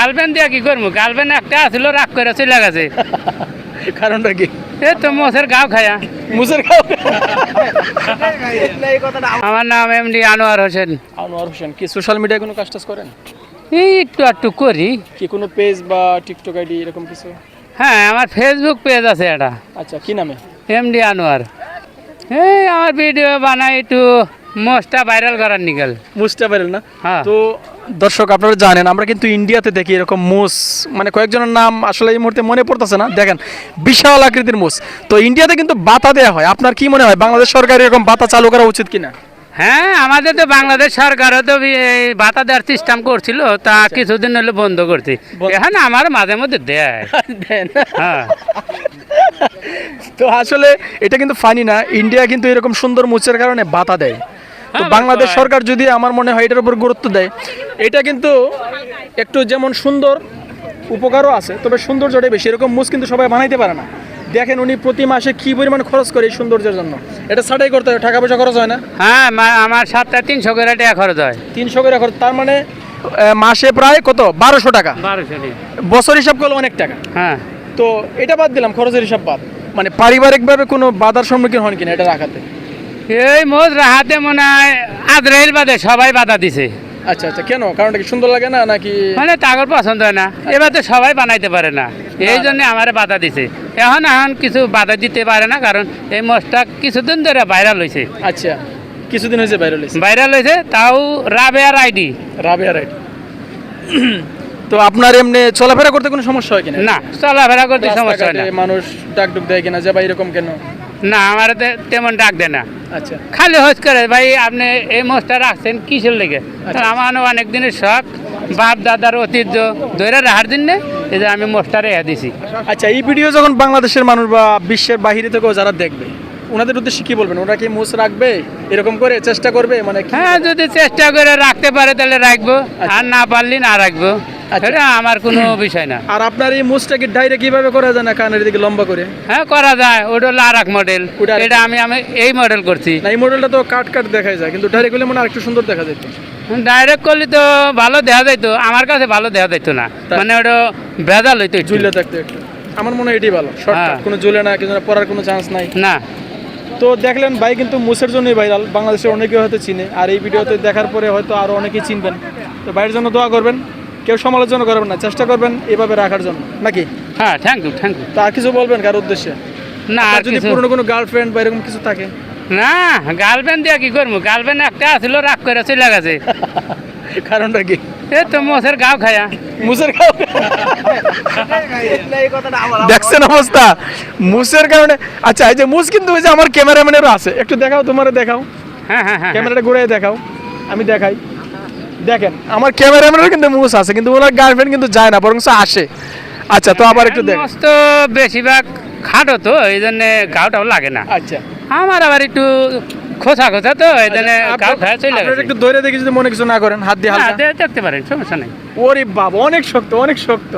Girlfriend দিয়ে কি করবো? গার্লফ্রেন্ড একটা আসছিল, রাগ করে চলে গেছে। কারণটা কি? এ তো মোষের গাও খায়া। মুসের খাও। আমার নাম এমডি আনোয়ার হোসেন। আনোয়ার হোসেন, কি সোশ্যাল মিডিয়ায় কোনো কাজ টাজ করেন? এই একটু একটু করি। কি কোনো পেজ বা টিকটক আইডি এরকম কিছু? হ্যাঁ, আমার ফেসবুক পেজ আছে এটা, আচ্ছা, কি নামে? এমডি আনোয়ার। এই আমার ভিডিও বানাই একটু মোষটা ভাইরাল করার নিকাল। মুসটা পারেন না? হ্যাঁ। তো দর্শক আপনারা জানেন আমরা কিন্তু ইন্ডিয়াতে দেখি এরকম মোষ, মানে কয়েকজনের নাম আসলে এই মুহূর্তে মনে পড়তেছে না, দেখেন বিশাল আকৃতির মোষ। তো ইন্ডিয়াতে কিন্তু বাতা দেওয়া হয়, আপনার কি মনে হয় বাংলাদেশ সরকার এরকম বাতা চালু করা উচিত কিনা? হ্যাঁ, আমাদের তো বাংলাদেশ সরকারও তো এই ভাতা দেওয়ার সিস্টেম করছিল, তা কিছুদিন হলো বন্ধ করছে। এখন আমার মাঝে মধ্যে দেয়। দেন। হ্যাঁ, তো আসলে এটা কিন্তু ফানি না, ইন্ডিয়া কিন্তু এরকম সুন্দর মুচের কারণে বাতা দেয়। তো হ্যাঁ, বাংলাদেশ বাবা। সরকার যদি আমার মনে হয় এটার উপর গুরুত্ব দেয়, এটা কিন্তু একটু যেমন সুন্দর উপকারও আছে, তবে সৌন্দর্যটাই বেশি। এরকম মুছ কিন্তু সবাই বানাইতে পারে না। দেখেন উনি প্রতি মাসে কি পরিমাণ খরচ করে এই সৌন্দর্যের জন্য। এটা ছাটাই করতে হয়, টাকা পয়সা খরচ হয় না? হ্যাঁ, আমার 700-300 করে টাকা খরচ হয়। 300 করে খরচ, তার মানে মাসে প্রায় কত? 1200 টাকা। 1200। বছর হিসাব করলে অনেক টাকা। হ্যাঁ, তো এটা বাদ দিলাম, খরচের হিসাব বাদ, মানে পারিবারিকভাবে কোনো বাধার সম্মুখীন হন কিনা এটা রাখাতে? এই মোজ রাহাতে মনে হয় আজরাইল বাদে সবাই বাধা দিছে। আচ্ছা আচ্ছা, কেন? কারণটা কি সুন্দর লাগে না নাকি? মানে তাগর পছন্দ হয় না, এবার তো সবাই বানাইতে পারে না, এই জন্য আমারে বাধা দিছে। এখন কিছু বাধা দিতে পারে না, কারণ এই মোষটা কিছুদিন ধরে ভাইরাল হয়েছে। আচ্ছা, কিছুদিন হয়েছে ভাইরাল হয়েছে। ভাইরাল হয়েছে, তাও রাবেয়ার আইডি। রাবেয়া রাইট। তো আপনার এমনি চলাফেরা করতে কোনো সমস্যা হয় কিনা? না, চলাফেরা করতে সমস্যা হয় না। রাস্তাঘাটে মানুষ ডাক ডুক দেয় কিনা যে ভাই এরকম কেন? না, আমার তেমন ডাক দেয় না, আচ্ছা খালি হোজ করে ভাই আপনি এই মোষটা রাখছেন কিসের লেগে। আচ্ছা। আমারও অনেক দিনের শখ, বাপ দাদার ঐতিহ্য ধরে রাখার জন্যে এই যে আমি মোষটা রেখে দিছি। আচ্ছা, এই ভিডিও যখন বাংলাদেশের মানুষ বা বিশ্বের বাহিরে থেকেও যারা দেখবে, ওনাদের উদ্দেশ্যে কি বলবেন? ওরা কি মোষ রাখবে এরকম করে, চেষ্টা করবে? মানে কি? হ্যাঁ, যদি চেষ্টা করে রাখতে পারে তাহলে রাখবো, আর না পারলি না রাখবো, আচ্ছা। এটা আমার কোনো বিষয় না। আর আপনার এই মোষটা কি ডাইরেক্ট কিভাবে করা যায় না কানের দিকে লম্বা করে? হ্যাঁ, করা যায়, ওটা হলো আর এক মডেল, ওটা আরেক- এটা আমি এই মডেল করছি। না, এই মডেলটা তো কাট কাট দেখাই যায়, কিন্তু ডাইরেক্ট হলে মনে হয় আরেকটু সুন্দর দেখা যেত। ডাইরেক্ট করলে তো ভালো দেখা যাইতো, আমার কাছে ভালো দেখা যাইতো না, তাই? মানে ওটা ভেজাল হইতো একটু। ঝুলে থাকতে একটু, আমার মনে হয় এটাই ভালো, শর্টকাট, হ্যাঁ। কোনো ঝুলে না, কিছু না, পড়ার কোনো চান্স নাই। না, তো দেখলেন ভাই কিন্তু মুসের জন্যই ভাইরাল, বাংলাদেশের অনেকে হয়তো চিনে, আর এই ভিডিওতে দেখার পরে হয়তো আরও অনেকেই চিনবেন। তো ভাইয়ের জন্য দোয়া করবেন, কেউ সমালোচনা করবেন না, চেষ্টা করবেন এভাবে রাখার জন্য, নাকি? হ্যাঁ, থ্যাংক ইউ। তা আর কিছু বলবেন কার উদ্দেশ্যে? না, আপনার আর যদি কিছু পুরনো কোনো গার্লফ্রেন্ড বা এরকম কিছু থাকে? না, গার্লফ্রেন্ড দিয়ে কি করবো? গার্লফ্রেন্ড একটা আসছিল, রাগ করে চলে গেছে। কারণটা কি? এ তো মোষের গাও খায়া। মুসের খাও। দেখছেন অবস্থা মুসের কারণে। আচ্ছা, এই যে মুস কিন্তু ওই যে আমার ক্যামেরাম্যানেরও আছে, একটু দেখাও, তোমারে দেখাও, হ্যাঁ, হ্যাঁ, হ্যাঁ। ক্যামেরাটা ঘুরে দেখাও, আমি দেখাই। দেখেন আমার ক্যামেরাম্যানেরও কিন্তু মুস আছে, কিন্তু ওনার গার্লফ্রেন্ড কিন্তু যায় না, বরং আছে। আচ্ছা, তো আবার একটু দেখ। মোষ তো বেশিরভাগ খাটো, তো এই জন্য গাওটাও লাগে না। আচ্ছা, আমার আবার একটু খোসা খোসা, তো এই জন্য গাও খায়া চলে আপনারা গেছে। একটু ধরে দেখি, যদি মনে কিছু না করেন, হাত দিয়ে হ্যাঁ, হালকা। দেখতে পারেন, সমস্যা নেই। ওরে বাবা, অনেক শক্ত, অনেক শক্ত।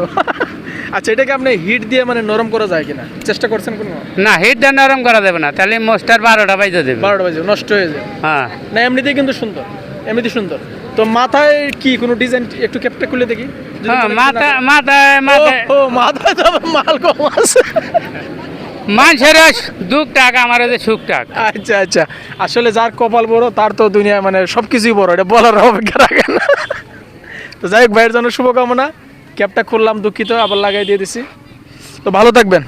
আচ্ছা, এটাকে আপনি হিট দিয়ে মানে নরম করা যায় কিনা চেষ্টা করছেন কোনো? না, হিটটা নরম করা যাবে না, তাহলে মোষটার 12টা বাজে দেবে। 12টা বাজে নষ্ট হয়ে যায়। হ্যাঁ, না, এমনিতেই কিন্তু সুন্দর, এমনিতেই সুন্দর। তো মাথায় কি কোনো ডিজাইন, একটু ক্যাপটা খুলে দেখি যদি হ্যাঁ, মনে কিছু না করেন। মাথায় ও মাথায় তো আবার মাল কম আছে। মানুষের দুঃখ টাক, আমার ওদের সুখ টাক। আচ্ছা আচ্ছা, আসলে যার কপাল বড় তার তো দুনিয়ায় মানে সবকিছুই বড়, এটা বলার অপেক্ষা রাখে না। তো যাই হোক, ভাইয়ের জন্য শুভকামনা। ক্যাপটা খুললাম, দুঃখিত, আবার লাগাই দিয়ে দিছি। তো ভালো থাকবেন।